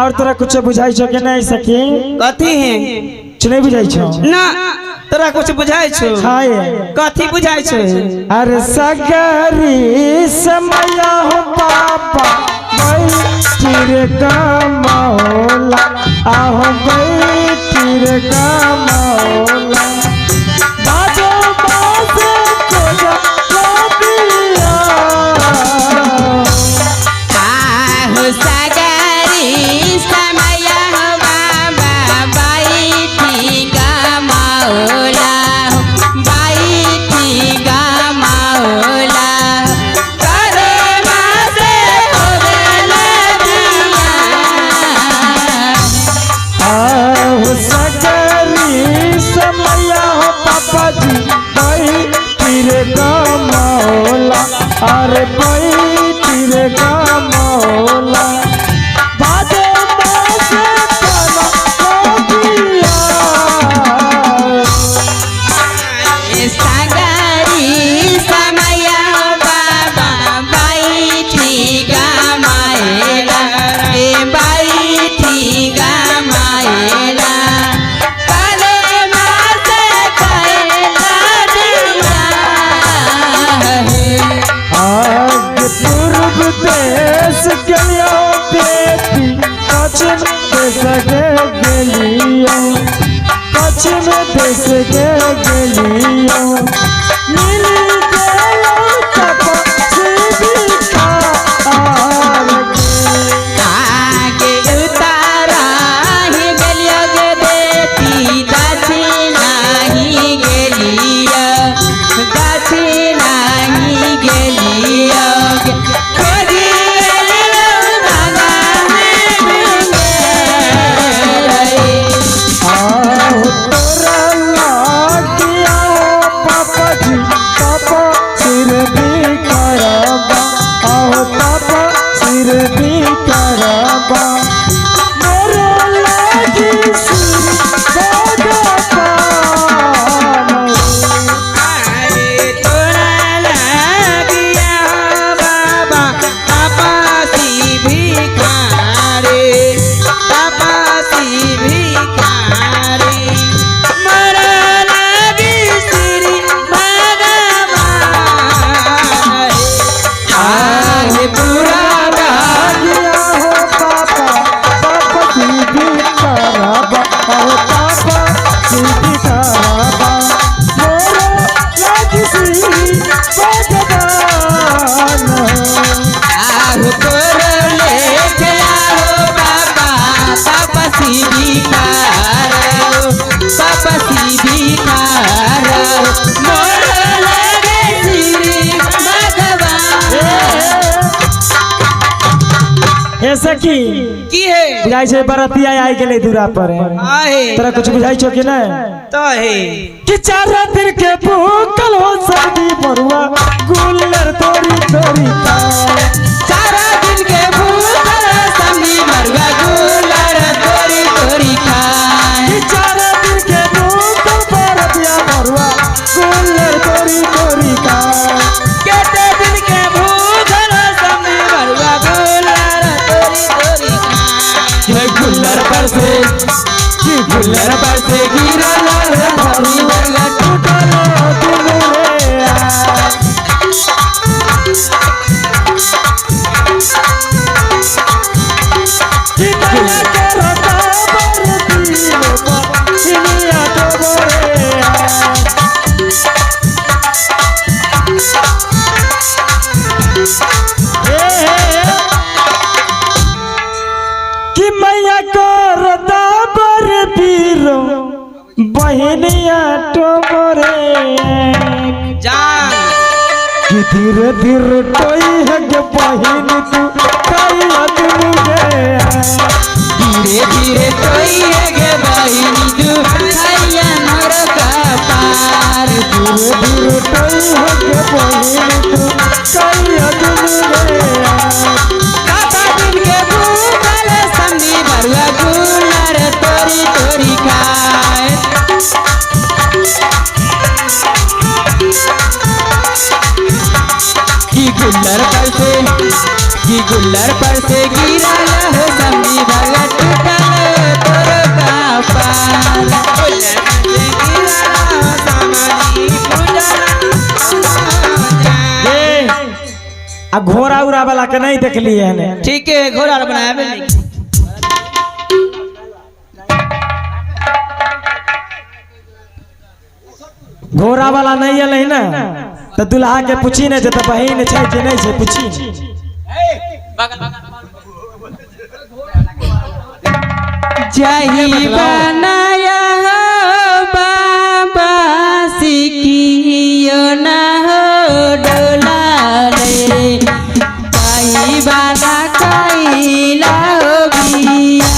और तोरा कुछ बुझाई छो के नहीं सकी कथी है नहीं बुझाई छो ना तोरा कुछ बुझाई छो हाय कथी बुझाई छो अरे सगरी समय हो पापा बैठिर गमौला आहो बैठिर गमौला बाजो बाजे खोजा लबिया आहो सगरी समय हो बाबा बैठी गमौला बैठी गमौला करे मासे खोजला दिया आहो सगरी समय हो पापा जी बैठिर गमौला अरे बैठिर गमौला बाजे बाजे खाना लबिया सगरी समय हो बाबा बैठी गमौला बैठी गमौला करे मासे खोजला दिया आगे पूर्व देश गलियो बेटी पश्चिम देश के गलियो पश्चिम देश के गलियो मिल गयो तपस्वी का आगे उतारा ही गलियो गे बेटी दक्षिणा ही गेलियो दक्षिणा ही गेलियो खोजी गेलियो धागा में आओ तोरा लागिया पापा जी पापा सिर भी करबा आओ पापा सिर भी करबा मेरे लागी सिर भगवान अरे तोरा लागिया बाबा तपसी भिखारी मरा लागी श्री भगवान आहे पूरा लागिया हो पापा पापा सिर भी करबा आओ पापा सिर भी करबा मेरे लागी सिर भगवान आहो तोर लेके आओ बाबा तपसी भिखारो मोर लगे श्री भगवान हे सखी की है बुझाई छे बरतिया आई गेले दूरा पर आहे तोरा कुछ बुझाई छो कि नहीं तो है कि 4 दिन के भूखल हो सर्दी बरुआ गुल्लर तोरी तोरी का सारा दिन के भूखल समी मरुआ गुलर तोरी तोरी खाए कि 4 दिन के भूखल बरतिया बरुआ गुल्लर तोरी तोरी का केते दिन के भूखल समय मरुआ गुलर तोरी तोरी ये गुलर पर से गिरा लाल भरी वाला टूटल दिल रे आ कि नया के रता बरती पर सिनिया तो रे आ कि मैया कर दाबर पीरो बहनिया टोमरे जान कि धीरे धीरे टोई है के बहन तू कई अदम गे धीरे धीरे कोई गे बहिनी तू खाइया नर का पार धीरे धीरे टोई है के बहन तू कई अदम गे साता दिन के भूखल समी मरुआ गुलर तोरी तोरी खाए कि गुलर पर से कि गुल्लर पर से गिरा हो समधी भरुआ टूटल तोर कपार। आ घोड़ा उड़ा वाला के नहीं देख लिए है ठीक है घोड़ा बनाया बिल्डिंग घोड़ा वाला नहीं है ना तो दुल्हा के पूछी नहीं तो बहन है कि नहीं है पूछी जही बनाया बाबा सिकियो ना हो डोला रे कहीं बाला कैला हो बिया।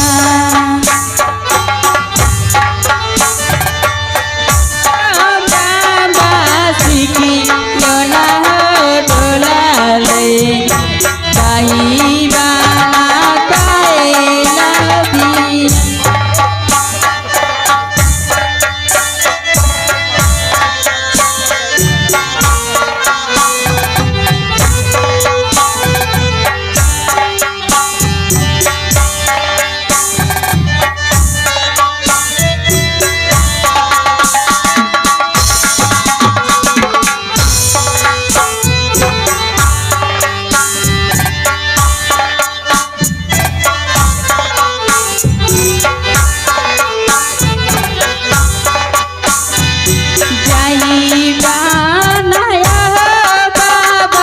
बाबा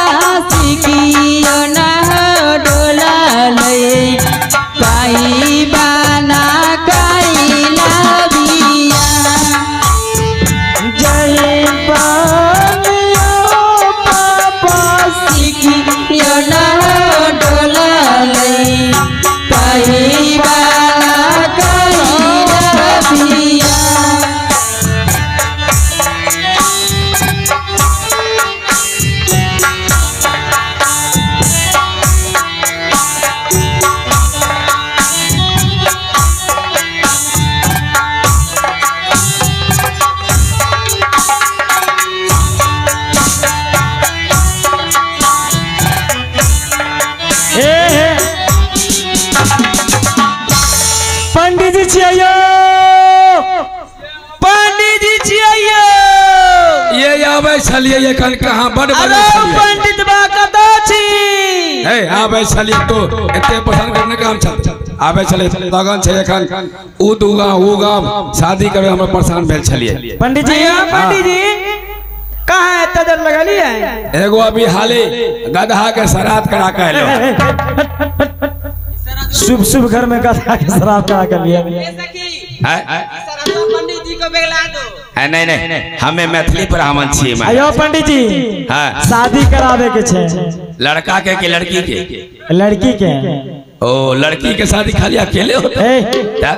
सिकियो ना हो डोला रे कहीं बाला कैला बिया। पंडित जी छियो पंडित जी छियो ये आवे छलिए ये कन कहां बड़ बड़ अरे पंडित बा कतो छी है आवे छलिए तो एते पसंद करने काम चल आवे छले लगन छे एखन उ दूगा उ गाम शादी करे हम परेशान भेल छलिए पंडित जी पंडित जी कहां है तदर लगली है एगो अभी हाले गधा के श्राद्ध करा के आइलो शुभ शुभ घर में गधा के शराब करा के लिए पंडित जी को बेगला दो नहीं नहीं हमें मैथिली ब्राह्मण छिए आयो पंडित जी हाँ। शादी करावे के छे लड़का के कि लड़की के लड़की के ओ लड़की के शादी खाली अकेले होता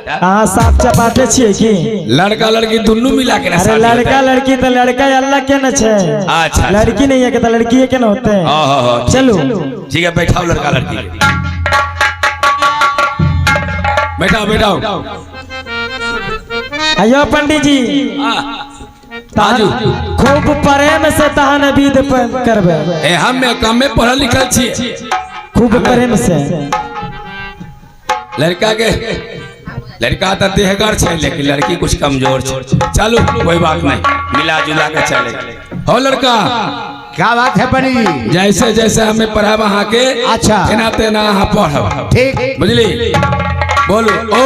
कहाँ साफ चपाटे छिए की लड़का लड़की दोनों मिला के अरे लड़का लड़की तो लड़का अलग के न छे अच्छा लड़की नहीं है कि तो लड़की है के न होते हैं चलो ठीक है बैठाओ लड़का लड़की बैठाओ बैठाओ आयो पंडित जी आजू खूब प्रेम से तहन विध करबे ए हम कम में पढ़ल लिखल छी खूब प्रेम से लड़का के लड़का तो देहगर छे लेकिन लड़की कुछ कमजोर छे चलो कोई बात नहीं मिला जुला के चले हो लड़का क्या बात है पंडित जी जैसे जैसे हमें पढ़ा वहाँ के अच्छा तेना तेना पढ़ ठीक बुझली बोलो ओ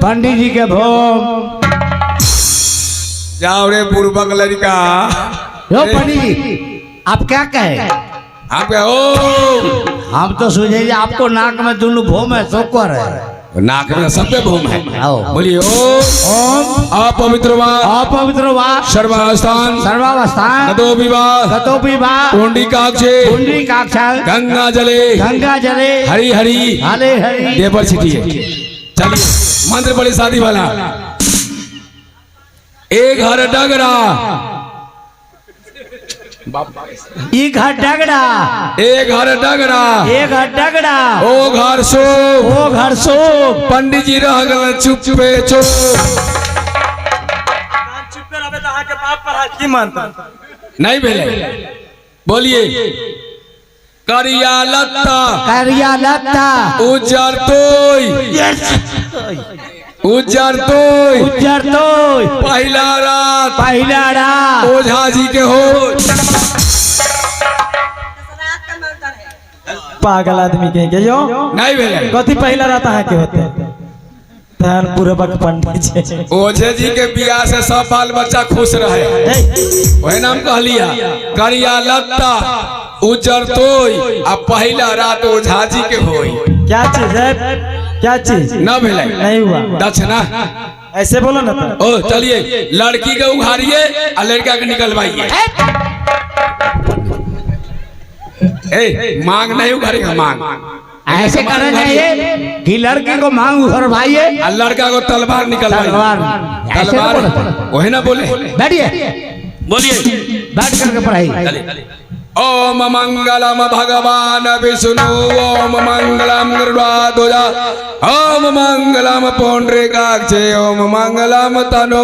पंडित जी के भोग जाओ रे बुर्बक लड़का यो पंडित जी आप क्या कहे आप क्या ओ हम तो सोचे आपको नाक में दोनों भोम है शोकर है नाक में सब पे भूम है आओ बोलिए ओम अपवित्र वा अपवित्र वा सर्वास्थान सर्वावस्थान गतो विवाह गतो विवाह पुंडरीकाक्षे पुंडरीकाक्षाल गंगा जले गंगा जले हरी हरी हरे हरि देवर छिटिए चलिए मंत्र बड़ी शादी वाला एक हर डगरा एक घर डगड़ा एक हर डगरा एक घर डगड़ा ओ घर सो ओ घर सो पंडित जी रह गए चुप पे चुप की मानता नहीं भेले बोलिए करिया लत्ता करिया लत्ता उजर तोय उजर तोय उज्जर तो पहला रात पहला रात ओझा जी के हो पागल आदमी के यो नहीं भेले कथी पहला रहता है के होते धन पूर्वक पंडित जी ओझे जी के बियाह से सब बाल बच्चा खुश रहे वही नाम कहलिया करिया लत्ता उजर तोय आ पहला रात ओझा जी के होई क्या चीज है क्या चीज न भेले नहीं हुआ दक्षिणा ऐसे बोलो ना तो ओ चलिए लड़की के उघारिए और लड़का के निकलवाइए ए मांग नहीं उघारेगा मांग ऐसे करना चाहिए कि लड़की को मांग उधर भाइये और लड़का को तलवार निकलवाइए तलवार ऐसे तलवार तो बोलते। वही ना बोले बैठिए बोलिए बैठ करके पढ़ाई ओम मंगलम भगवान विष्णु ओम मंगलम गरुड़ध्वजा ओम मंगलम पुंडरीकाक्ष ओम मंगलम तनो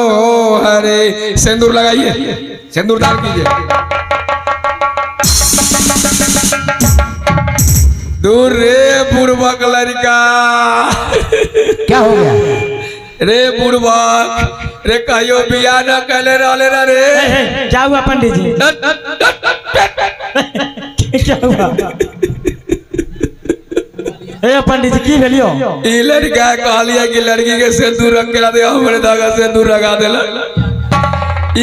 हरे सिंदूर लगाइए सिंदूर दान कीजिए दूर रे बुड़बक लड़का क्या हो गया रे बुड़बक रे कहियो बियाह न कले रहले रे क्या हुआ पंडित जी क्या हुआ ए पंडित जी की भेलियो ई लड़का कहलिए कि लड़की के सिंदूर रंग के दे हमरे धागा सिंदूर लगा देला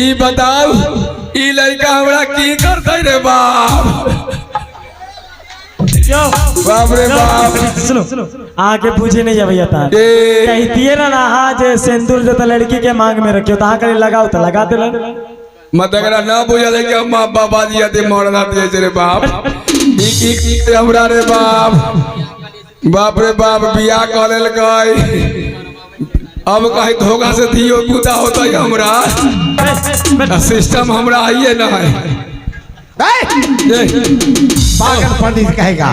ई बताओ ई लड़का हमरा की करतै रे बाप बाप रे बाप सुनो आके पूछे नहीं भैया था ए कहतिए ना हाँ जे सिंदूर जो लड़की के मांग में रखियो तो करे लगाओ तो लगा दे मत अगर ना बुझल है कि हम बाबा जी आते मरना दिए रे बाप ई की हमरा रे बाप बाप रे बाप बियाह कर लेल गई अब कहीं धोखा से दियो पूता होता है हमरा सिस्टम हमरा आइए ना है पागल पंडित कहेगा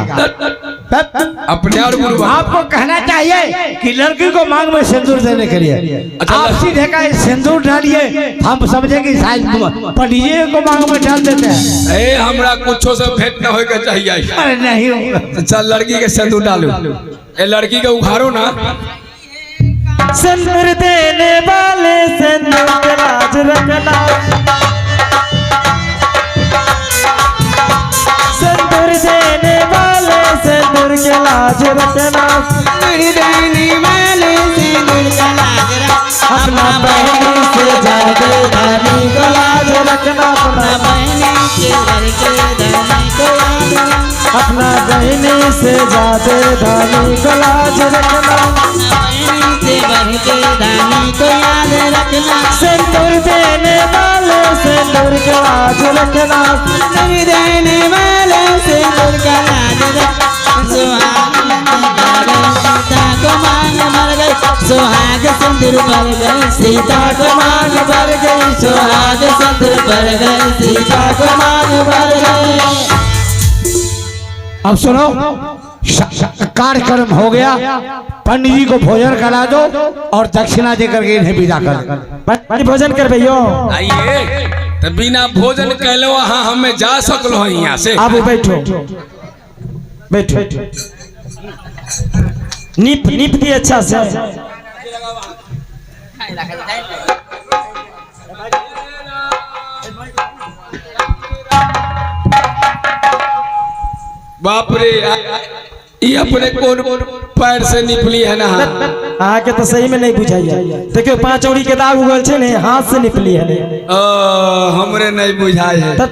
अपने और गुरु आपको कहना चाहिए कि लड़की को मांग में सिंदूर देने के लिए आप सीधे का सिंदूर डालिए हम समझे कि शायद पंडित जी को मांग में डाल देते हैं ए हमरा कुछो से भेंट न होए के चाहिए अरे नहीं होगा चल लड़की के सिंदूर डालो ए लड़की के उखाड़ो ना सिंदूर देने वाले सिंदूर के लाज रखना सिंदूर देने वाले सिंदूर के लाज रखना अपना बहनी से ज्यादा धनी को लाज रखना अपना बहनी से ज्यादा धनी को लाज रखना सिंदूर देने वाले सिंदूर के लाज रखना सुहाग सिंदूर पर गई सीता को मांग भर गई सुहाग सिंदूर पर गई सीता को मांग भर गई। अब सुनो कार्यक्रम हो गया पंडित जी को भोजन करा दो और दक्षिणा दे करके इन्हें विदा कर भोजन कर भैया आइए तो बिना भोजन कैलो हाँ हमें जा सकलो है यहाँ से आप बैठो बैठो नीप नीप दी अच्छा से बाप रे ये अपने कौन पैर से निकली है ना आके तो सही में नहीं बुझाइए देखियो 5 औरी के दाग उगल छे ने हाथ से निकली है हमरे नहीं बुझाए है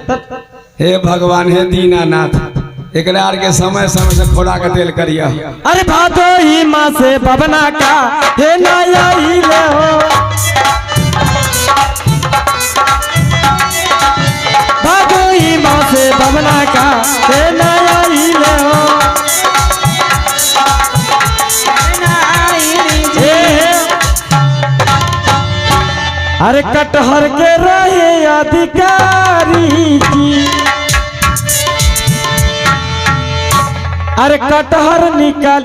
हे भगवान हे दीनानाथ एकरार के समय समय से खोला के तेल करिया अरे भातो ही माँ से बबना का हे नया ही ले हो भातो ही माँ से बबना का हे नया ही ले हो अरे कटहर के रहे अधिकारी की अरे कटहर निकाल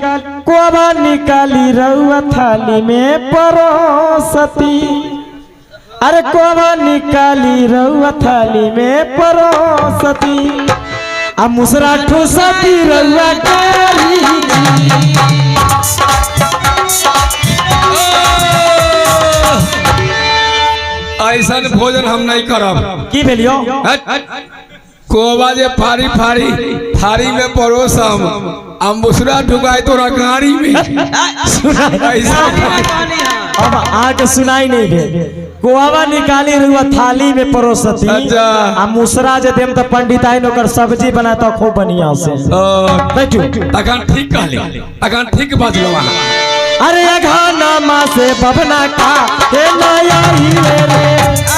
कोबा निकाली रउआ थाली में परोसती अरे कोबा निकाली रउआ थाली में परोसती आ मुसरा ठूसती रउआ कारी जी ऐसा भोजन हम नहीं करब। की भेलियो कोबा जे फारी फारी थारी में परोसम आ मुसरा ढुकाए तोरा गाड़ी में ऐसा अब आके सुनाई नहीं दे कोआवा निकाली रुआ थाली में परोसती अच्छा। आ मुसरा जे देम त पंडित आइन ओकर सब्जी बना त खूब बढ़िया से बैठू अखन ठीक कहले अखन ठीक बाजलो वहां। अरे अघाना से बबना का हे नया ही रे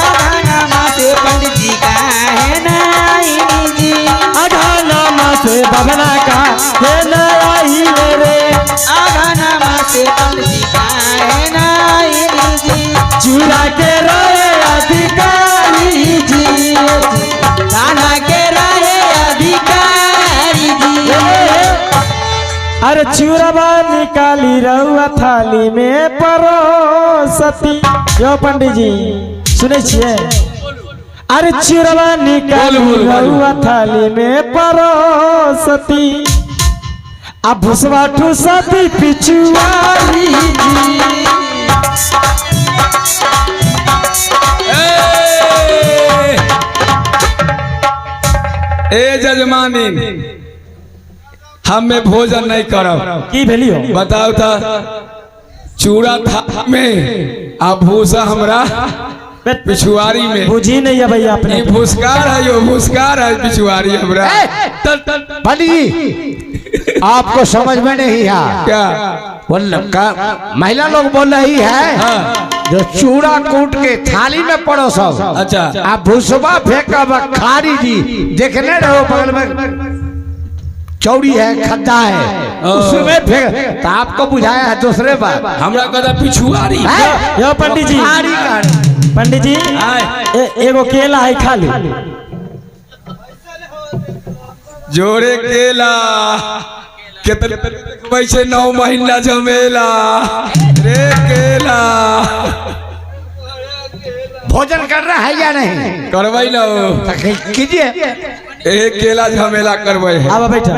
आधाना से पंडित जी का है नाई जी अघाना से बबना का हे नया ही रे आधाना से पंडित जी का है नाई जी चूड़ा के रहे अधिकारी जी खाना के रहे अधिकारी जी अरे चूरबा निकाली रहुआ थाली में परोसती यो पंडित जी सुने छिए अरे चूरबा निकाली रहुआ थाली में परोसती अब भुसवा ठूसती पिछुआरी जी ए जजमानी हमें भोजन नहीं करब। की भेलियो बताओ था चूड़ा था में आ भूसा हमरा पिछुआरी में बुझी नहीं है भैया अपने ये भूसकार है यो भूसकार है पिछुआरी हमरा पंडित जी आपको समझ में नहीं है क्या महिला लोग बोल रही है हाँ। जो चूड़ा कूट के थाली में पड़ो सब अच्छा आप भूसबा फेंकब खारी जी देखने रहो बगल में चौड़ी है खड्डा है उसमें फेंक तो आपको बुझाया है दूसरे बात हमरा कहता पिछुआरी यो पंडित जी पंडित जी एगो केला है खाली जोरे केला कितने पैसे 9 महीना जमेला रे केला भोजन कर रहा है या नहीं करवाई लो कीजिए एक केला झमेला करवाई है अब बैठा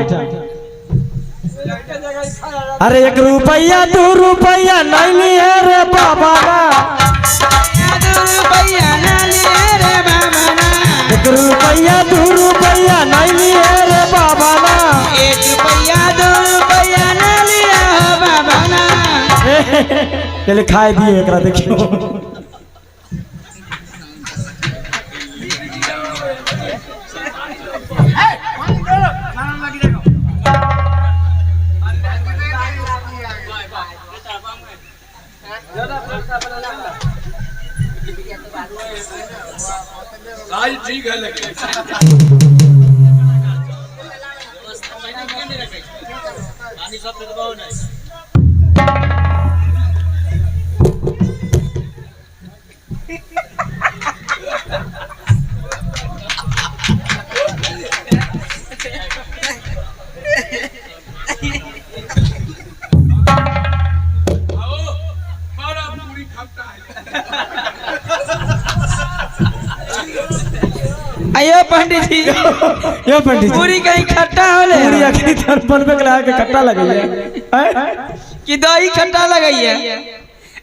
अरे 1 रुपया 2 रुपया नहीं लिए रे बाबा ना 1 रुपया 2 रुपया नहीं लिए रे बाबा ना पहले खाए दिए एकरा देखियो ठीक है लगे अयो पंडित जी यो पंडित जी पूरी कहीं खट्टा होले पूरी आखिरी पर पे लगा के खट्टा लगी है कि दही खट्टा लगाई है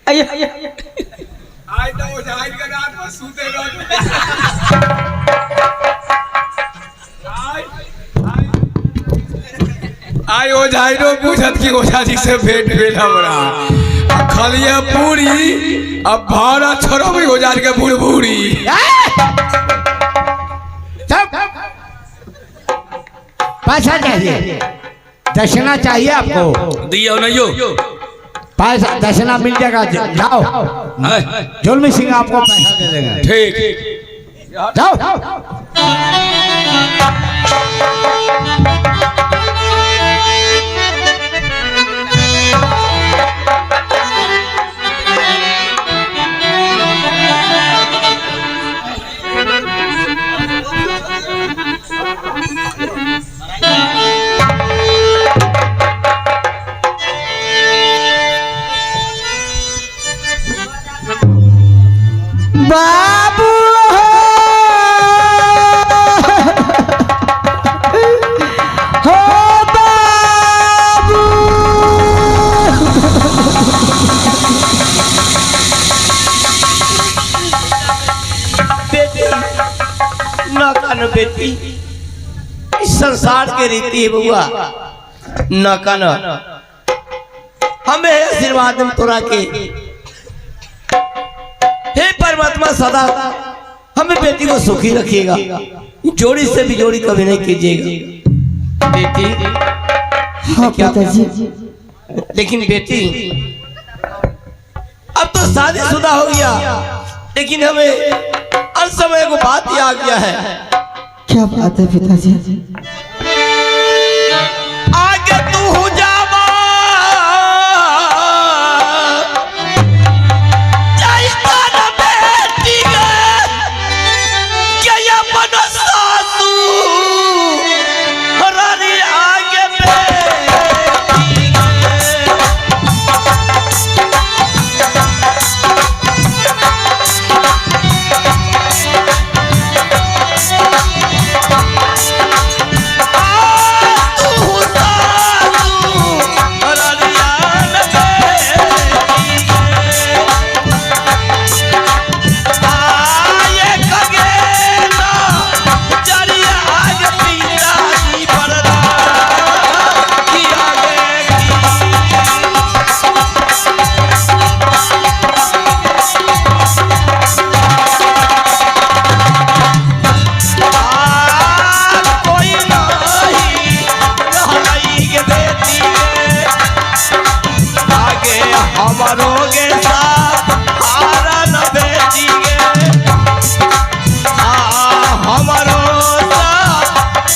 अयो आज तो वो जाहिर का रात में सूते रहो आई ओ जाहिरो पूछत की ओझा जी से भेंट भेल हमरा खलिया पूरी अब भाड़ा छोड़ो भी ओझा के बुड़बुड़ी पैसा चाहिए दक्षिणा चाहिए आपको दियो नहीं पैसा दक्षिणा मिल जाएगा जाओ झोलमी सिंह आपको पैसा दे देंगे ठीक जाओ बाबू इस संसार के रीति है बउआ न का न हमें आशीर्वाद हम तोरा के हे परमात्मा सदा हमें बेटी को सुखी रखिएगा जोड़ी से भी जोड़ी कभी नहीं कीजिएगा बेटी। हाँ क्या पिताजी। लेकिन बेटी अब तो शादीशुदा हो गया लेकिन हमें हर समय को बात ही आ गया है। क्या बात है पिताजी? आगे तू जावा चाहता न बेटी के या मन सासू हरारी आगे बेटी हमारोगे हारा न बेचीगे हमारो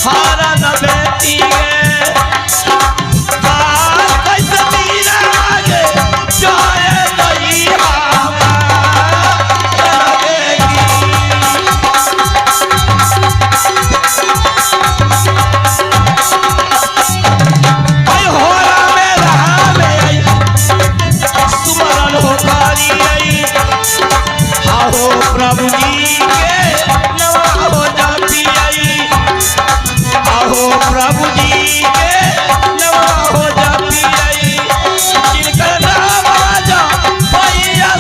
हारा न बेचीगे कैसे मेरा आगे जाए नहीं प्रभु जी के नवा हो जाती आई आहो प्रभु जी के नवा हो जाती आई जिनका नाम राजा भैया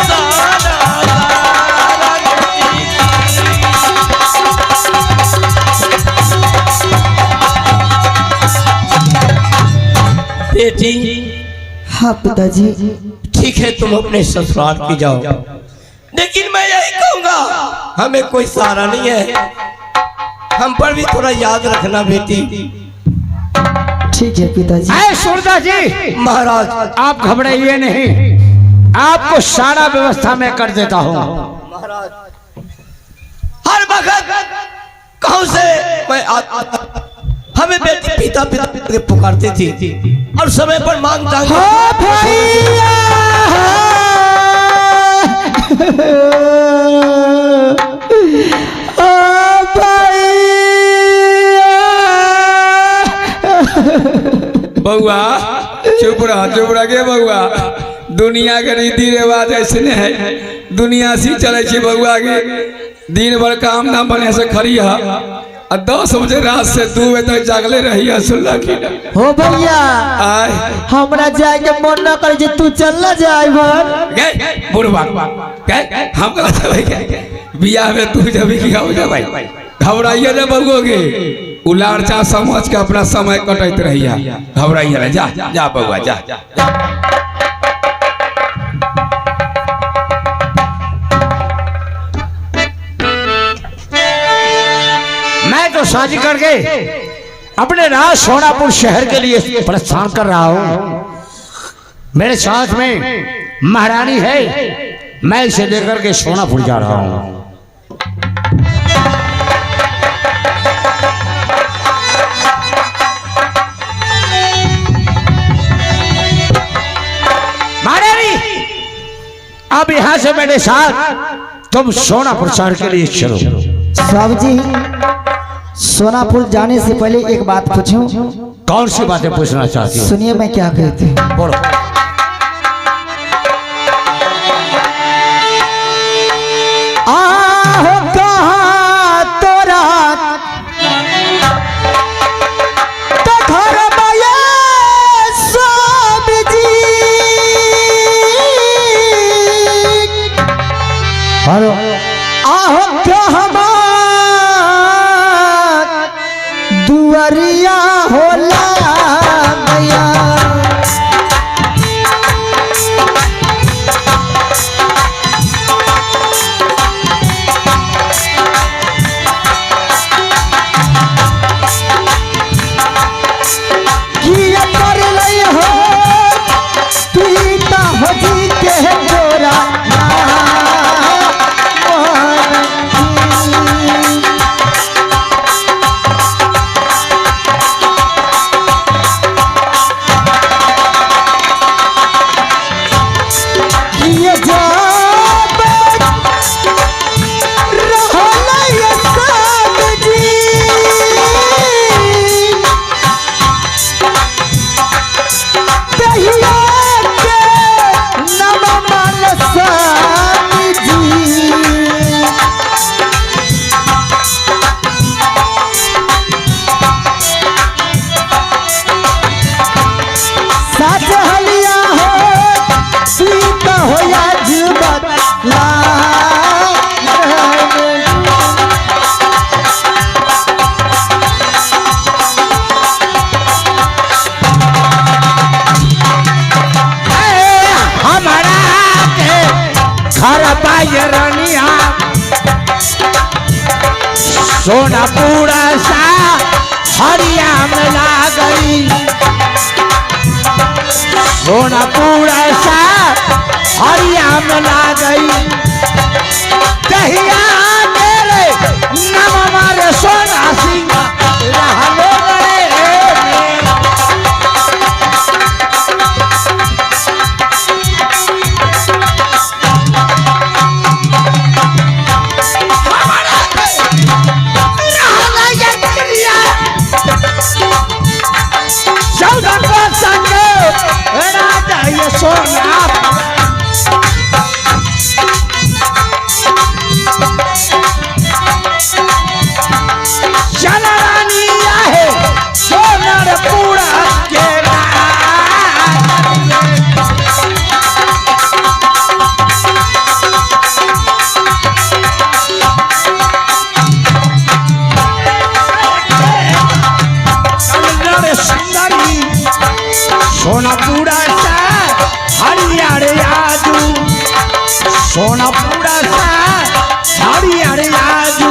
बेटी। हाँ पिताजी। ठीक है तुम अपने ससुराल की जाओ लेकिन मैं यही कहूंगा हमें कोई सहारा नहीं है हम पर भी थोड़ा याद रखना बेटी। ठीक है पिताजी। सूरदास जी महाराज आप घबराइए नहीं आपको सारा व्यवस्था मैं कर देता हूँ। महाराज हर वक्त कहूं से मैं हमें बेटी पिता पिता के पुकारती थी और समय पर मांग बउआ चुप रह गे बउआ दुनिया के रीति रिवाज ऐसे है दुनिया सी चले छे बउआ के दिन भर काम ना बने से खड़ी है 10 बजे रात से 2 बजे तक जागले रही है सुल्ला की हो भैया आय हमरा जाए के मन न करे जे तू चल ना जाए भर गए बुढ़वा गए हम कहत भाई बियाह में तू जब की हो जा भाई घबराइए ना बउओगे उलारचा समझ के अपना समय कटैत रहिया घबराइए ना जा जा बउआ जा मैं तो शादी करके अपने राज सोनापुर शहर के लिए प्रस्थान कर रहा हूँ। मेरे साथ में महारानी है मैं इसे लेकर के सोनापुर जा रहा हूँ। महारानी अब यहाँ से मेरे साथ तुम सोनापुर शहर के लिए चलो। साहब जी सोनापुर जाने से पहले एक बात पूछूं। कौन सी बातें पूछना चाहती हो? सुनिए मैं क्या कहती हूँ। बोलो। आहो कहाँ तोरा तो घर बया सब जी आहो क्या हमार दुआरिया होला गया किया कर लई हो पीता हो जी के गोरा सोना पूरा सा हरिया में ला गई सोना पूरा सा हरिया में ला गई कहिया मेरे नम मारे सोना सिंह रहलो सोना पूरा सा हरियर आजू सोना पूरा सा हरियर आजू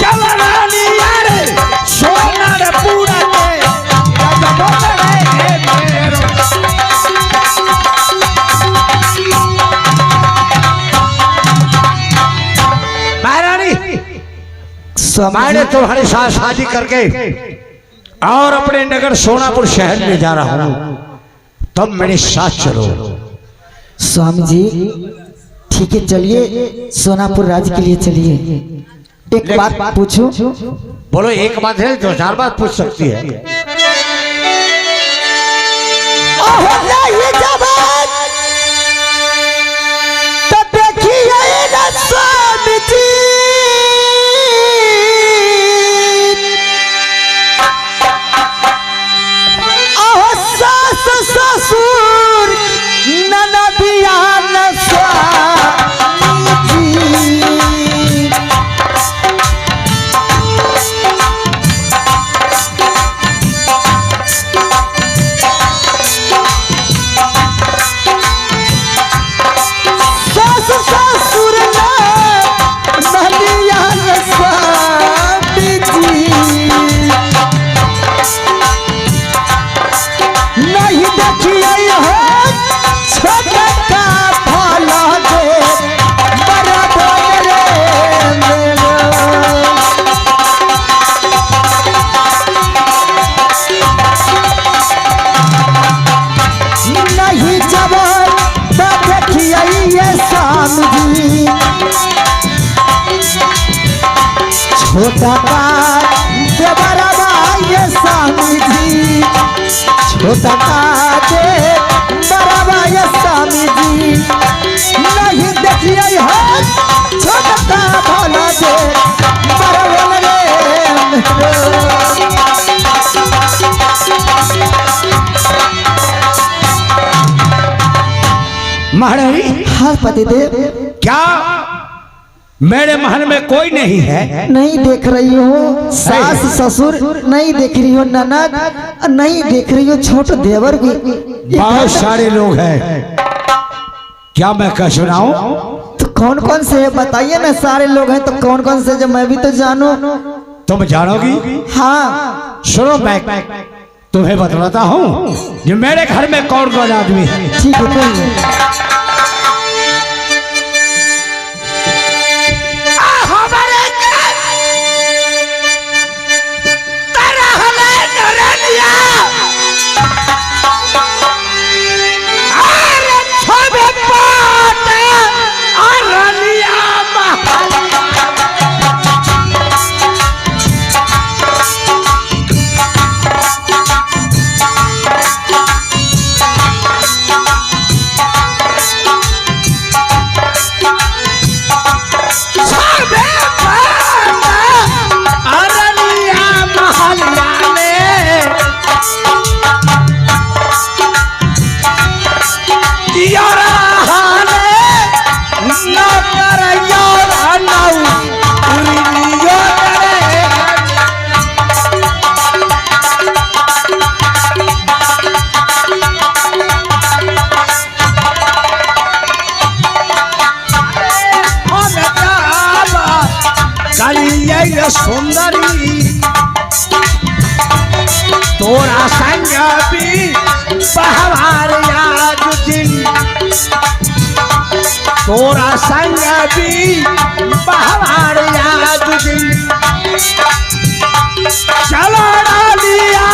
चल रानी यार सोना रे पूरा महारानी मैंने तुम्हारे साथ शादी करके और अपने नगर सोनापुर शहर में जा रहा हूं तब मेरे साथ चलो। स्वामी जी ठीक है चलिए सोनापुर राज्य के लिए चलिए। एक बात पूछूं? बोलो। एक बात है 2000 बात पूछ सकती है। तो देखिए ना स्वामी जी ससुर ननदिया ससुर ननदिया नहीं देखिए हो छोटा का फला दे बराबर रे मेरा नहीं जवान तो देखिए ये सामजी छोटा का दे बराबर ये सामजी छोटा काजे बराबर ये स्वामी जी नहीं देखिए हो छोटा का भला दे बराबर रे महारानी। हाँ पतिदेव। क्या मेरे महल में कोई नहीं है? नहीं देख रही हो सास ससुर, नहीं देख रही हो ननद, नहीं देख रही हो छोटे देवर भी। बहुत सारे लोग हैं, क्या मैं कह सुनाऊं? तो कौन कौन से है बताइए ना, सारे लोग हैं तो कौन कौन से, जो मैं भी तो जानू। तुम जानोगी? हाँ सुनो, मैं तुम्हें बतलाता हूँ कि मेरे घर में कौन कौन आदमी है। ठीक है कहिए। सुंदरी तोरा संग भी बहवार याद दिन, तोरा संग भी बहवार याद दिन, चलो डालिया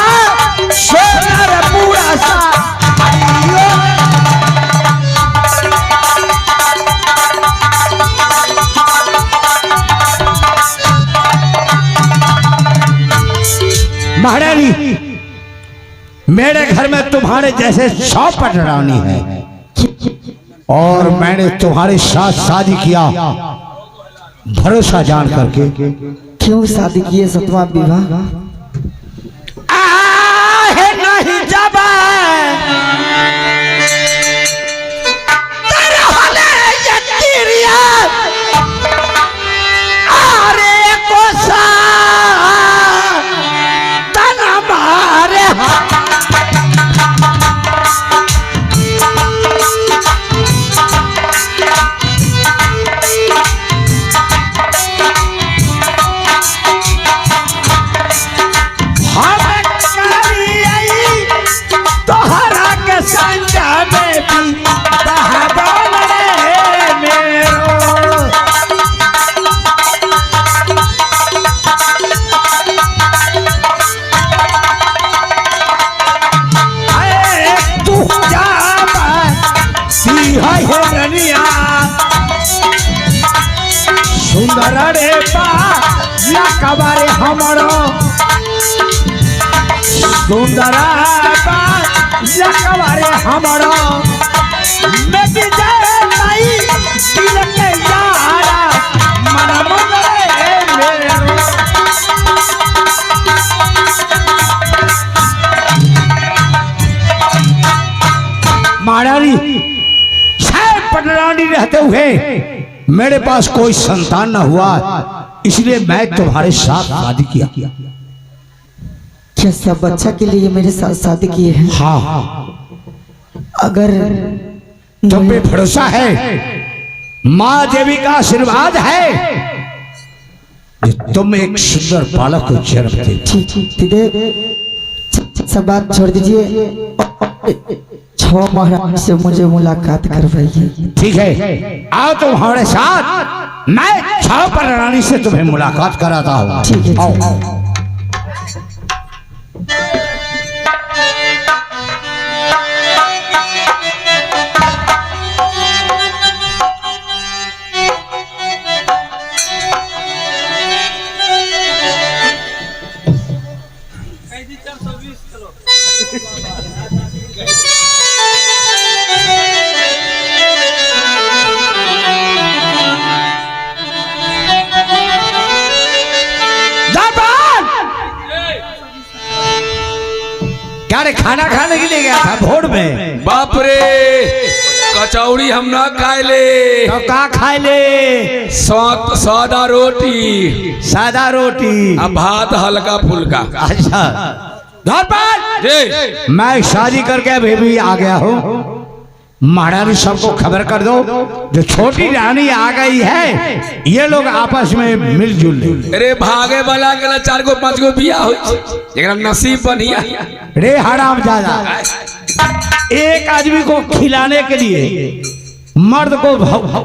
सोनर पूरा सा महारानी। मेरे घर में तुम्हारे जैसे 100 पटरानी है और मैंने तुम्हारे साथ शादी किया भरोसा जान करके। क्यों शादी किए? 7वां विवाह। नहीं जब सुंदर रे या कबारे हमारो सुंदर या कबारे हमारो मैं भी जाए नहीं दिल के यारा मना मरे मेरे महारानी। शायद पटरानी रहते हुए मेरे पास कोई संतान न हुआ, इसलिए मैं तुम्हारे साथ शादी किया। क्या सब बच्चा के लिए मेरे साथ शादी किए हैं? हाँ, अगर तुम पे भरोसा है, माँ देवी का आशीर्वाद है कि तुम एक सुंदर बालक को जन्म दे। ठीक, सब बात छोड़ दीजिए, 6 महाराज से मुझे मुलाकात करवाइए। ठीक है, आओ तुम हमारे साथ, मैं 6 पटरानी से तुम्हें मुलाकात कराता हूँ। ठीक है, आओ। क्या रे, खाना खाने के लिए गया था भोर में? बाप रे, कचौड़ी हम ना खाए ले, तो का खाए ले? सादा रोटी, सादा रोटी। अब भात हल्का फुल्का। अच्छा धर्मपाल जी, मैं शादी करके अभी भी आ गया हूँ। महारानी सबको खबर कर दो, जो छोटी रानी आ गई है ये लोग आपस में मिलजुल ले। अरे भागे वाला के ना 4 गो 5 गो बिया हो, एकरा नसीब बढ़िया। रे हराम ज्यादा, एक आदमी को खिलाने के लिए मर्द को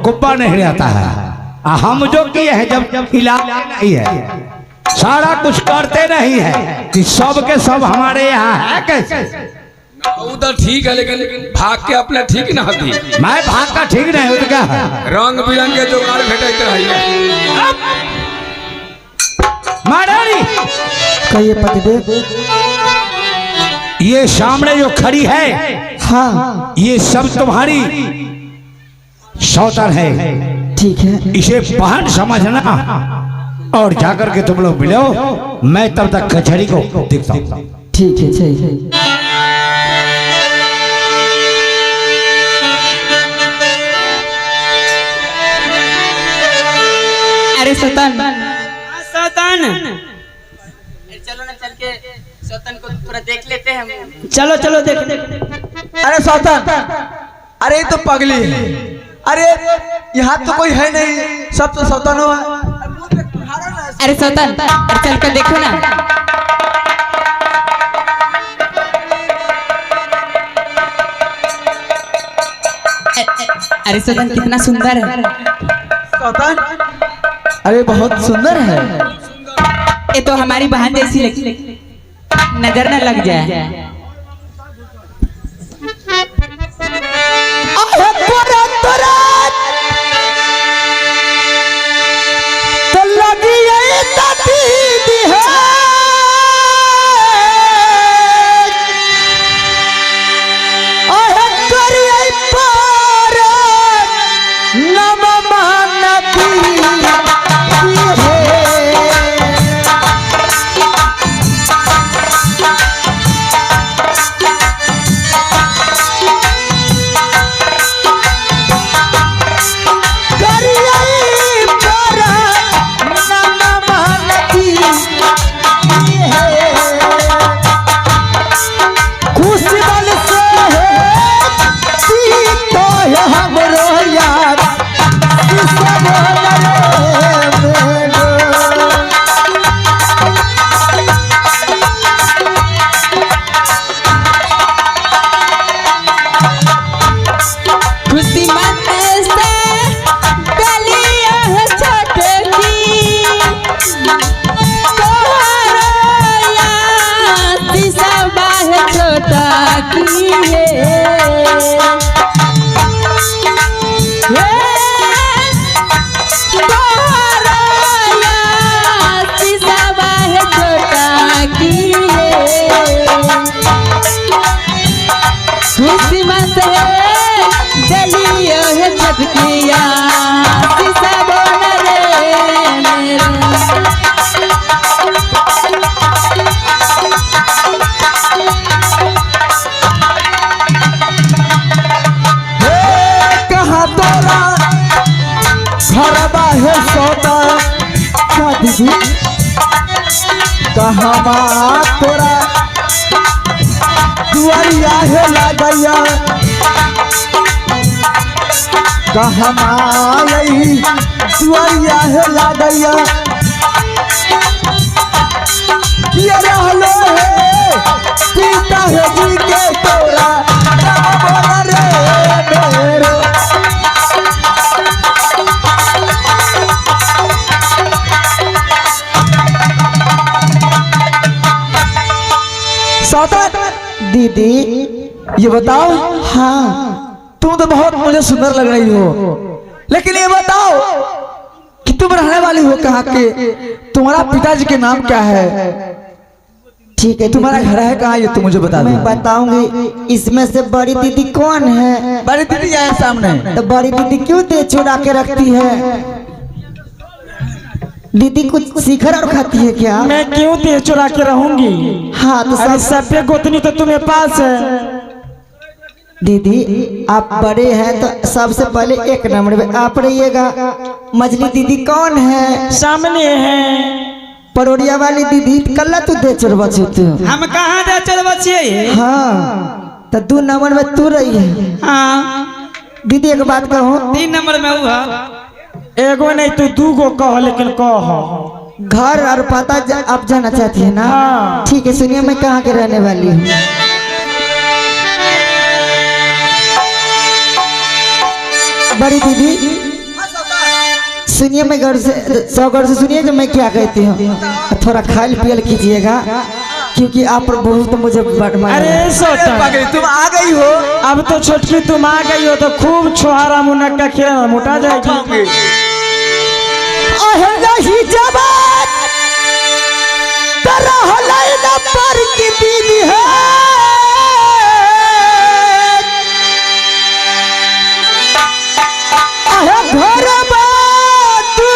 गुब्बा नहीं रहता है। हम जो किए हैं जब खिला नहीं है, सारा कुछ करते नहीं है कि सब के सब हमारे यहाँ है कैसे? वो तो ठीक है, लेकिन भाग के अपने ठीक ना होती। मैं भाग का ठीक नहीं होता क्या है? रंग बिरंग के जुगाड़ भेटते रहिए। महारानी कहिए पतिदेव। ये सामने जो खड़ी है, हाँ ये सब तुम्हारी सौतर है। ठीक है, इसे बहन समझना और जाकर के तुम लोग मिलो। मैं तब तक कचहरी को देखता हूँ। ठीक है, चाहिए। अरे सतन सतन, चलो ना, चल के सतन को पूरा देख लेते हैं हम। चलो चलो देख। अरे सौतन, अरे ये तो पगली है। अरे यहाँ तो कोई है नहीं, सब तो सौतन हुआ। अरे सतन, चल कर देखो ना। अरे सतन कितना सुंदर है। सौतन, अरे बहुत सुंदर है। ये तो हमारी बहन जैसी लगती, नजर न लग जाए। कहाँ तोरा दुआरिया है लागैया, कहाँ दुआरिया है लागैया। ये रहलो है पीता है जी के तोरा रे मेरो। दीदी ये बताओ, हाँ तुम तो बहुत मुझे सुंदर लग रही हो, लेकिन ये बताओ कि तुम रहने वाली हो कहाँ के? तुम्हारा पिताजी के नाम क्या है? ठीक है, तुम्हारा घर है कहाँ, ये तुम मुझे बता दो। मैं बताऊंगी। इसमें से बड़ी दीदी कौन है? बड़ी दीदी यहाँ सामने। तो बड़ी दीदी क्यों दे चुरा के रखती है? दीदी कुछ शिखर और खाती है क्या? मैं क्यों दे चुरा के रहूंगी? हाँ तो अरे सभ्य गोतनी तो तुम्हें पास है। दीदी आप बड़े हैं तो सबसे पहले एक नंबर में आप रहिएगा। मछली दीदी कौन है? सामने है। परोड़िया वाली दीदी कल्ला तू दे चढ़ बच्चे तू। हम कहाँ दे चल बच्चे? हाँ तो 2 नंबर में तू रही है। हाँ दीदी एक बात कहो, 3 नंबर में हुआ। एगो नहीं तू 2 गो कह, लेकिन कह। घर और पता आप जाना चाहती है ना? हाँ। ठीक है सुनिए, मैं कहाँ के रहने वाली हूँ। बड़ी दीदी सुनिए, मैं गौर से सुनिए जो मैं क्या कहती हूँ। थोड़ा खाल पियल कीजिएगा क्योंकि आप बहुत मुझे बटमा। अरे सोता तुम आ गई हो। अब तो छोटकी तुम आ गई हो तो खूब छोहारा मुनक्का खेलना मोटा जाएगी। रही जवान तरह लैला पर की दीदी है। घर तू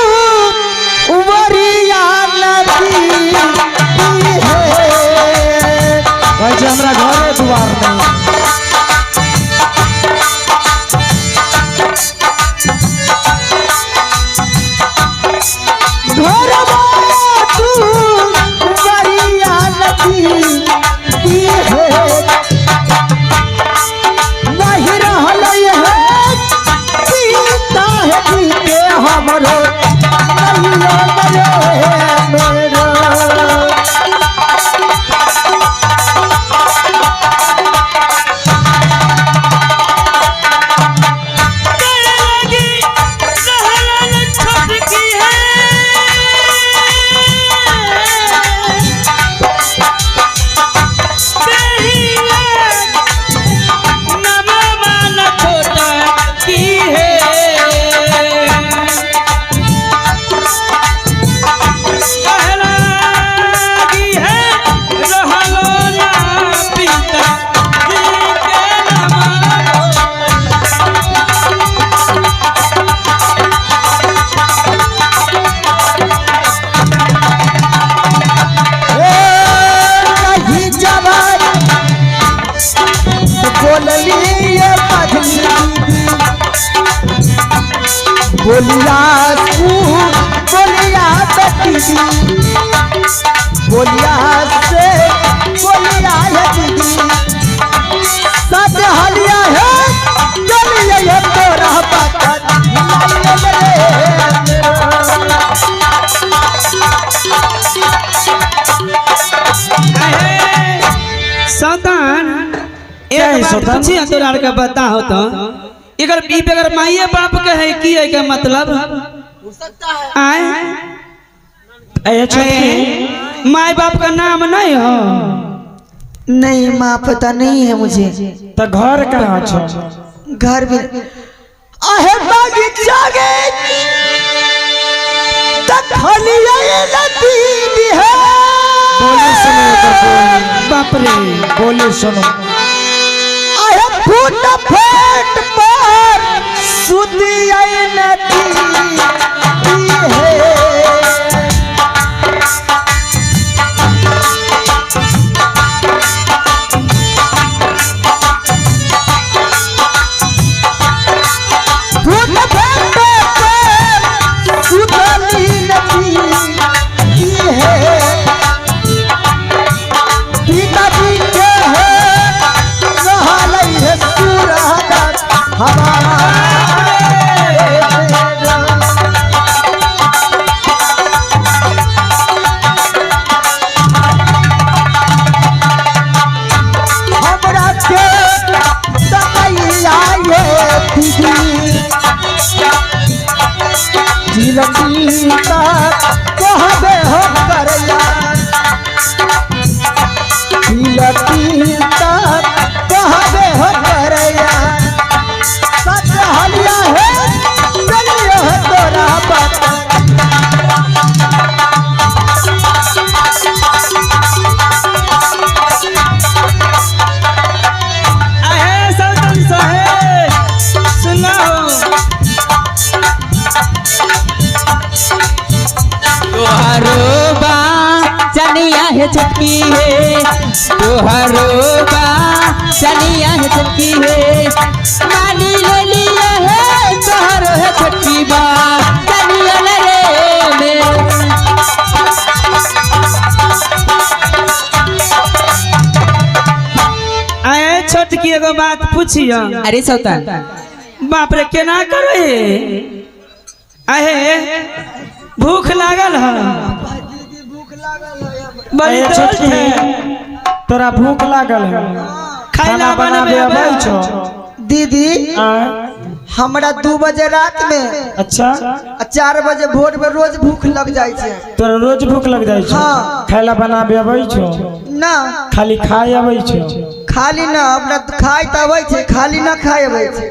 उमरिया नदी है। वैसे हमरा घरे दुआर नहीं। बोलिया बोलिया दीदी बोलिया से बोलिया है दीदी सच हलिया है चलिए ये तोरा सौतान पूछिए तोरा के बताओ तो अगर माइए बाप के है की है के मतलब हो सकता है माई बाप का नाम नहीं हो? नहीं माँ पता नहीं है मुझे। तो घर कहाँ छो? घर में आहे बगीचा गे तखलिया नदी है। बोले सुनो तो बाप रे बोले सुनो। आहे फूट फेट पर सुदिया नदी है। छटकी है तोहरो बा चलिया है छटकी है मानी ले लिया है तोहरो है छटकी बा चलिया रे मेरे आए छोटकी एगो बात पूछियो। अरे सौतन बाप रे केना करे आहे भूख लागल है बड़ी ए दोस्त छोटकी है तोरा भूख लागल है खाना बनावे आबै आबै छो दीदी आ, हमरा 2 बजे रात में अच्छा आ 4 बजे भोर में रोज भूख लग जाए छे। तोरा रोज भूख लग जाइ छो हाँ। खाइला बनाबे आबै छो ना खाली खाए आबै छो खाली ना हमरा खाए त आबै छे खाली ना खाए आबै छे।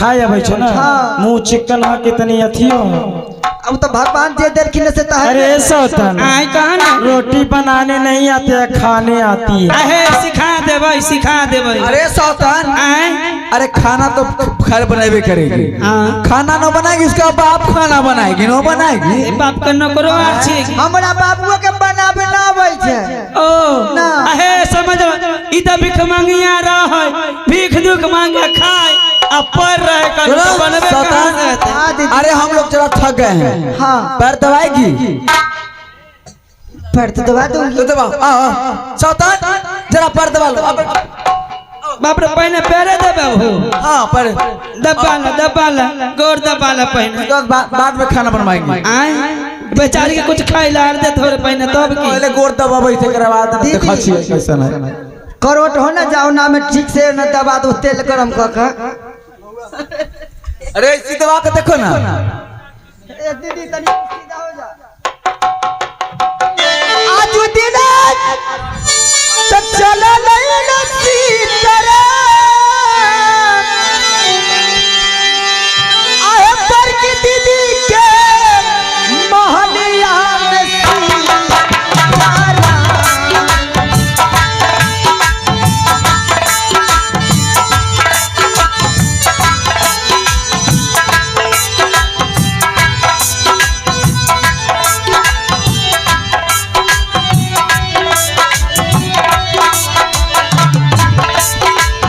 खाए आबै छो ना हाँ। मुंह चिकन हा कितनी अथियो अब तो भगवान जे देलखिन से त अरे सौतन आए कहा ना रोटी बनाने नहीं आते है खाने आती है आहे सिखा देबै अरे सौतन आए अरे खाना तो खैर बनाबे करेगी हाँ खाना न बनाएगी उसका बाप खाना बनाएगी न बनाएगी ए बाप के नौकरो आर छी हमरा बाबुओ के बनाबे ना आबै छे। ओ ना। आहे समझ ई त भीख मांगिया रह भीख दुख मांगे खाए अब पर रहे कर सुनो, बनबे सौतन। कहाँ से होते? हाँ दीदी अरे हम लोग जरा थक गए हैं हाँ पैर दबाएगी पर तो दबा दूंगी। तो दबाओ सौतन जरा पैर दबा लो बाप रे पहले पैरे देबे हो हाँ पर दबाला गोर दबाला पहले तो बाद में खाना बनवाएंगे आए बेचारी के कुछ खाई ला दे थोड़े पहले तब की पहले गोर दबाबै थे कर बाद दीदी। देखा छियै कैसा है करोट हो ना जाओ ना में ठीक से न दबा दो तेल गरम क के। अरे इसी दबा के देखो ना ए दीदी तनी सीधा हो जा। आज दिन तो चले नहीं नसी तरह आए पर की दीदी के महलिया में सीतारा।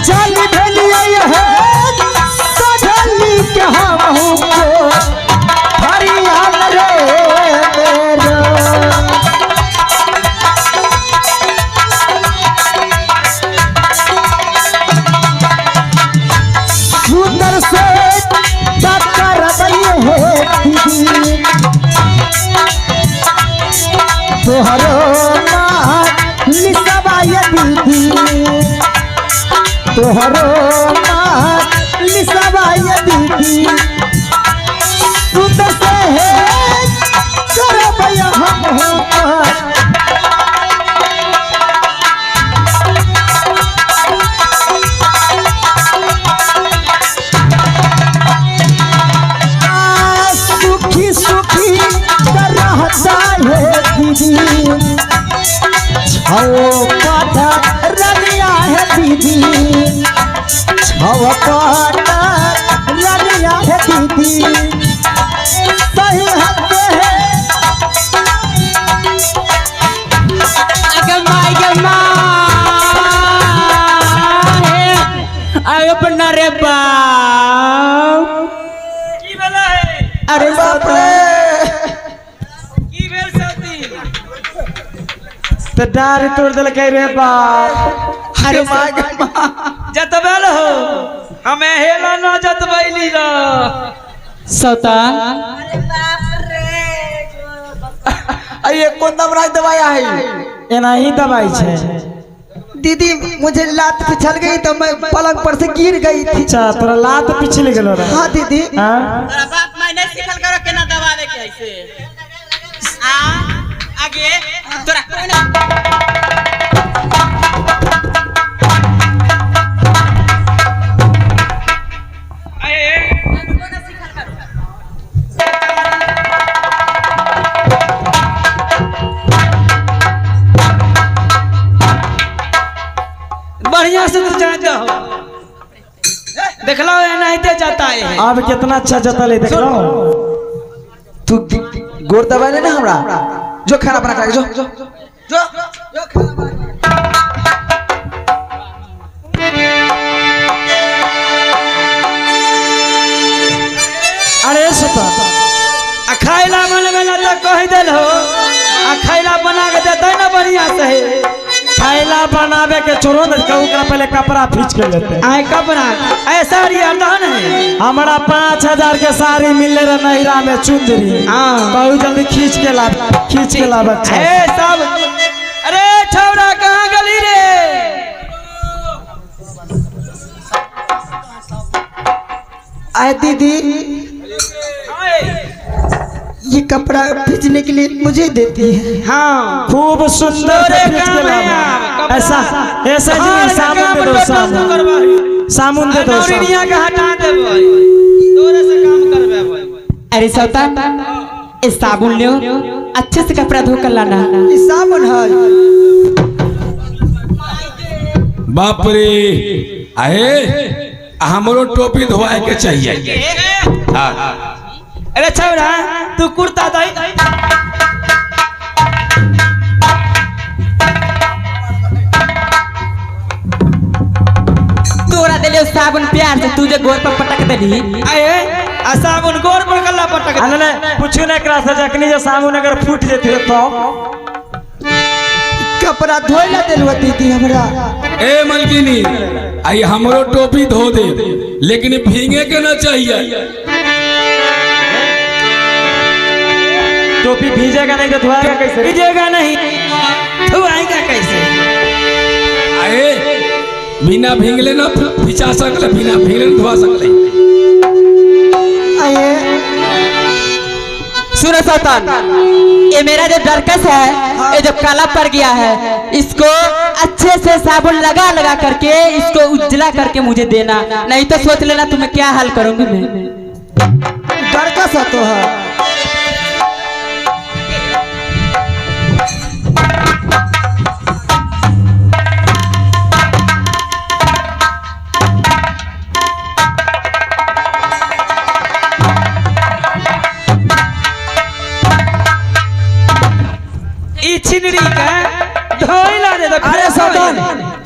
चल भेलिए है सजली के हम को हरियाल रे मेरो। सुंदर से टक्कर बनी है दीदी तोहरो माँ लिसबाय दीदी तोहरो माँ लिसबाय दीदी सुंदर से है करबय हम सुखी सुखी रहता है दीदी छो पाटा रलिया है दीदी छो पाटा रलिया है दीदी सही हद है अपना रे बाप की भेला है अरे बाप रे की भेल सती तो डार तोड़ देलकै रे बाप अरे माँ जतबेल हो हमें हेला न जतबैली र सौतन ये कौन दवाई दवाया है एना ही दवाई छे दीदी मुझे लात फिसल गई तो मैं पलंग पर से गिर गई थी। अच्छा तोरा लात पिछल गेलो रे हाँ दीदी हां तोरा बाप मैंने सिखल करो केना दबावे के ऐसे आगे तोरा कोई ना बढ़िया से तो जान जाओ देखलो नहीं ते जाता है अब कितना अच्छा जतल है देखलो तू गोर दबाई ले ना हमरा जो खाना बना के जो अरे सुता खैला बनवेला तो कह दिल हो खैला बना के देते ना बढ़िया से थैला बनावे के छोड़ो न ओकरा पहले कपड़ा खींच के लेते आए कपड़ा ऐसा रियादान है हमारा 5000 के साड़ी मिले रहे नैरा में चुंदरी हाँ। बहुत जल्दी खींच के ला बच्चा ए सब अरे छौरा कहाँ गली रे आए दीदी ये कपड़ा खींचने के लिए मुझे देती है। हाँ खूब सुंदर से खींच के ला ऐसा ऐसा जी साबुन दे दो साबुन दे दो का हटा दे तोरे से काम करबे भाई अरे सौतन इस साबुन लो अच्छे से कपड़ा धो कर लाना। ये साबुन है। बाप रे आहे हमरो टोपी धोवाए के चाहिए। हाँ। अरे छौरा तू कुर्ता दई तोरा दिले साबुन प्यार से तुझे गोर पर पटक देली। आए आ साबुन गोर पर गल्ला पटक दे। अनले पूछू ने एकरा से जखनी जो साबुन अगर फूट जेते तो कपड़ा धोए ला दिलवा दीदी हमरा। ए मलकिनी आई हमरो टोपी धो दे लेकिन भीगे के ना चाहिए। टोपी भीजेगा नहीं तो धोएगा कैसे भीजेगा नहीं धोएगा कैसे आए बिना भींगले ना भिजा सकले बिना भींगले ना धोआ सकले। आए सुनो सौतन ये मेरा जो डरकस है ये जो काला पड़ गया है इसको अच्छे से साबुन लगा लगा करके इसको उजला करके मुझे देना नहीं तो सोच लेना तुम्हें क्या हाल करूंगी मैं। डरका सा तो है। छिनरी का धोइला दे दो। अरे सौतन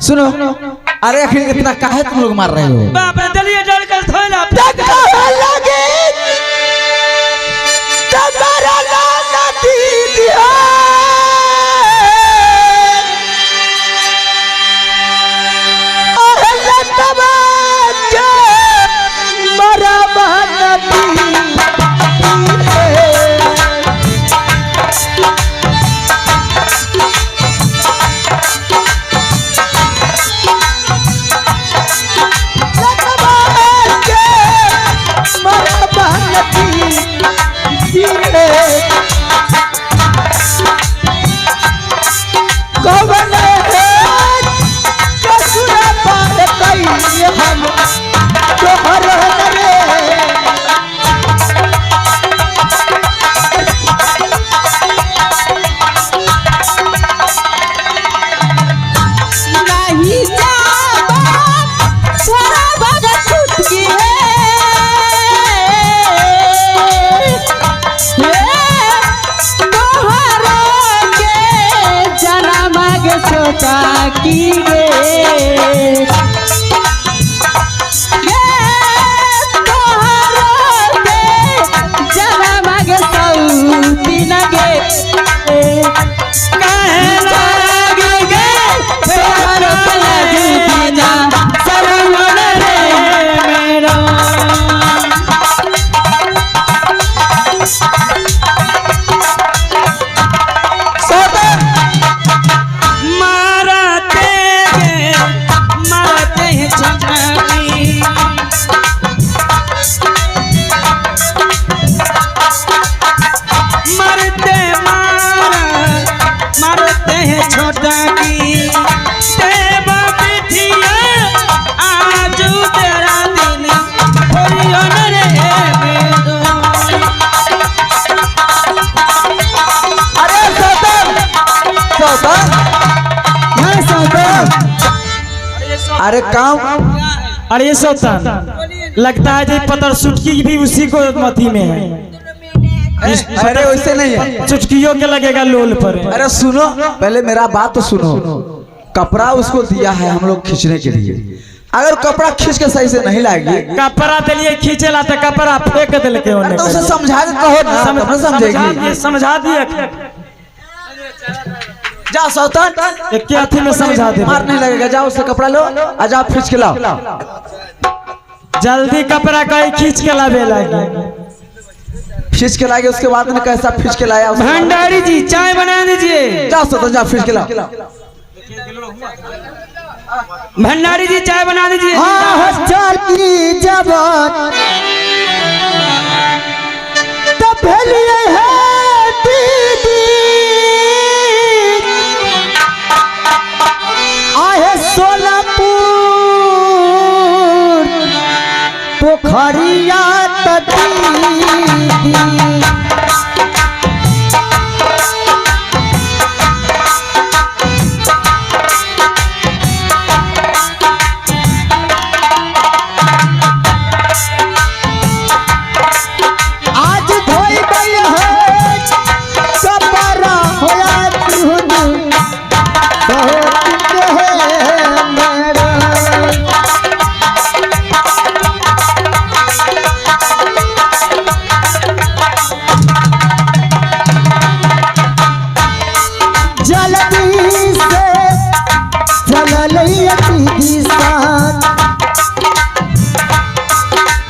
सुनो अरे आखिर इतना काहे तुम लोग मार रहे हो। बाप रे दलिया डर कर धोइला लगे तुम्हारा लाना दीदी मरा अरे काम अरे सौतन लगता है जी पतर सुटकी भी उसी को मथी में है। अरे वैसे नहीं है, चुटकियों के लगेगा लोल पर। अरे सुनो, पहले मेरा बात तो सुनो। कपड़ा उसको दिया है हम लोग खींचने के लिए, अगर कपड़ा खींच के सही से नहीं लाएगी, कपड़ा दिलिए खींचे ला तो कपड़ा फेंक दिल के होने तो उसे समझा के कहो ना, समझेगी। समझा दिए जा सौतन, एक अथी में समझा दे, मार नहीं लगेगा। जाओ उससे कपड़ा लो, आ जाओ खींच के लाओ। जल्दी कपड़ा कहीं खींच के लावे लागे, खींच के लाएंगे। उसके बाद में कैसा खींच के लाया भंडारी जी चाय बना दीजिए। जाओ सौतन, जाओ खींच के लाओ। भंडारी जी चाय बना दीजिए। हाँ चली जब तब भेलिए है दीदी आहे सोलापुर पोखरिया तटी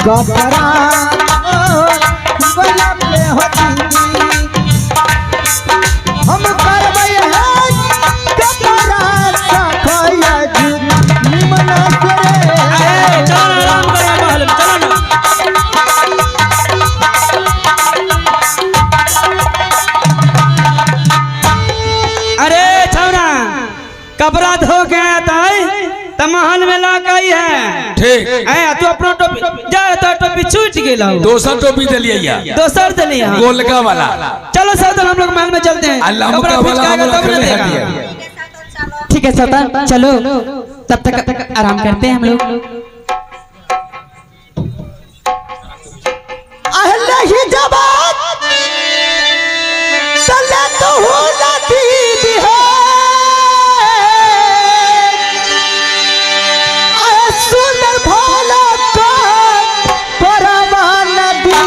कपड़ा बनले होती हम करबै है कपड़ा सखया निमन करे। चलो आराम करे महल में, चलो ना। अरे छौरा कपड़ा धो के आता है तो महल में ला गई है। ठीक है तू अपना टोपी जा, तो टोपी छूट गेला। दोसर टोपी दलिया या दोसर दलिया गोलका वाला। चलो सौतन हम लोग महल में चलते हैं। अल्लाह कपड़ा का खींच वाला के आएगा हम तब लोग न ले देगा। दिया। ठीक है सौतन, चलो तब तक आराम करते हैं हम लोग। अहले ही जबात तले तो हो जाती है सुंदर भोला का परवान दी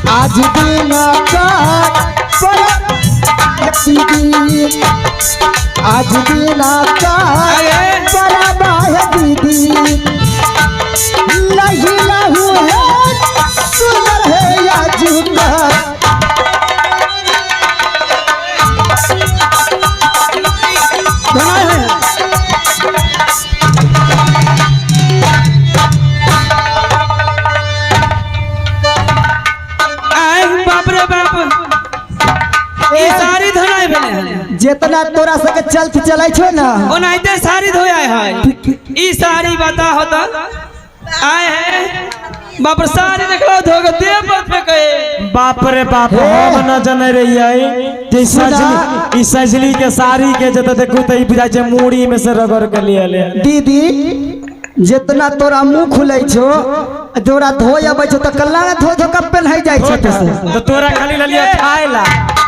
आज दिन का आज दिन का बड़ा बाह दीदी नहीं लहू है सुंदर है आज का जितना तोरा सके चलती चले छो ना ओनाइते साड़ी धोया है। ई साड़ी बता होता आए है बाप रे साड़ी देखलो धोगे देह पर फेंके। बाप रे बाप हम न जाने रही है जे सजली ई सजली के साड़ी के जत देखू त ई बुझा जे मूड़ी में से रगड़ के लिए ले। दीदी जितना तोरा मुंह खुले छो तोरा धोय आबै छो त कल्ला धो धो के पहन जाय छो तो तोरा खाली ललिया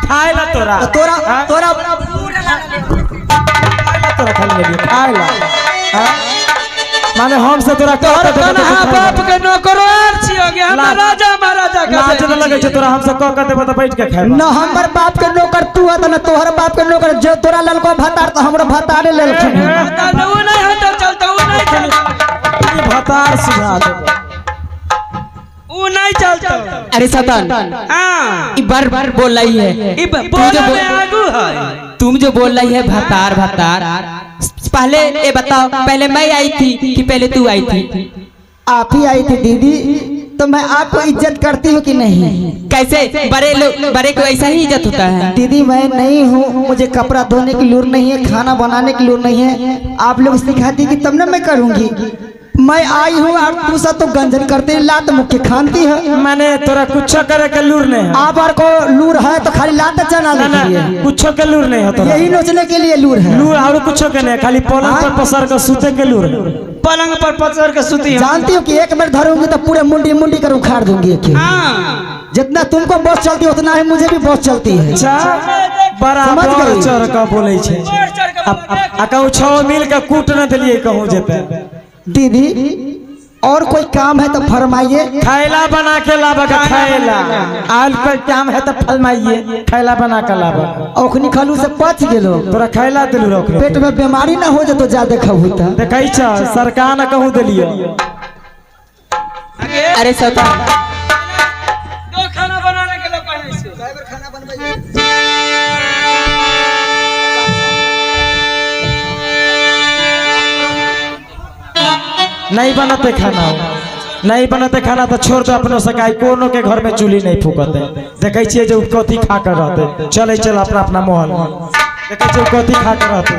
खाएला तोरा तोरा तोरा तोरा खाली ललिया खाएला माने हम से तोरा तोरा कन्हा बाप के नौकरार छियो गे हम राजा महाराजा का लाज न लगे छ तोरा हम से क देबो त बैठ के खाएबा। न हमर बाप के नौकर तू है न तोहर बाप के नौकर जो तोरा ललको भतार त हमरो भतारे लेलखिन। वो नहीं हटो चलता वो नहीं चलता भतार सुझा देबो वो नहीं चलता। अरे सतन हाँ ई बार बार बोल रही है ई बोला में आगू है तुम जो बोल रही है भतार भतार पहले ये बताओ पहले मैं आई थी कि पहले तू आई थी आप ही आई थी दीदी, तो मैं आपको इज्जत करती हूँ कि नहीं? कैसे बड़े लोग बड़े को ऐसा ही इज्जत होता है दीदी मैं नहीं हूँ, मुझे कपड़ा धोने की लूर नहीं है, खाना बनाने की लूर नहीं है। आप लोग सिखाती कि तब ना मैं करूँगी। मैं आई हूँ और तू सब तो गंजन करते लात मुख्य खानती है। मैंने तोरा कुछ करे के लूर नहीं है। आप और को लूर है तो खाली लात चना ना कुछ के लूर नहीं है तोरा। यही नोचने के लिए लूर है। लूर और कुछ के नहीं, खाली पलंग पर पसर के सूते के लूर है। पलंग पर पसर के सूती है। जानती हो कि एक मिनट धरूंगी तो पूरे मुंडी मुंडी कर उखाड़ दूंगी एक। हाँ जितना तुमको बस चलती है उतना ही मुझे भी बस चलती है। बराबर चढ़ का बोले छे। आ कहूँ 6 मिल के कूट न दिलिए कहूँ जेते। दीदी और कोई काम है तो फरमाइए। खैला बना के लाबा का खैला। आज कोई काम है तो फरमाइए, खैला बना के लाबा। ओखनी खलू से पच गेलो, तोरा खैला दिलू रख। पेट में बीमारी ना हो जाए तो ज्यादा खाऊ था। देखै छ सरकार न कहूँ दिलियो। अरे सतन दो खाना बनाने के लिए पहले से नहीं बनते खाना, नहीं बनते खाना तो छोड़ दो अपनों सकाई। कोनो के घर में चूल्ही नहीं फूकते। देखे छिए जो कथी खा कर रहते। चले चल अपना अपना मोहल में देखे छिए कथी खा कर रहते।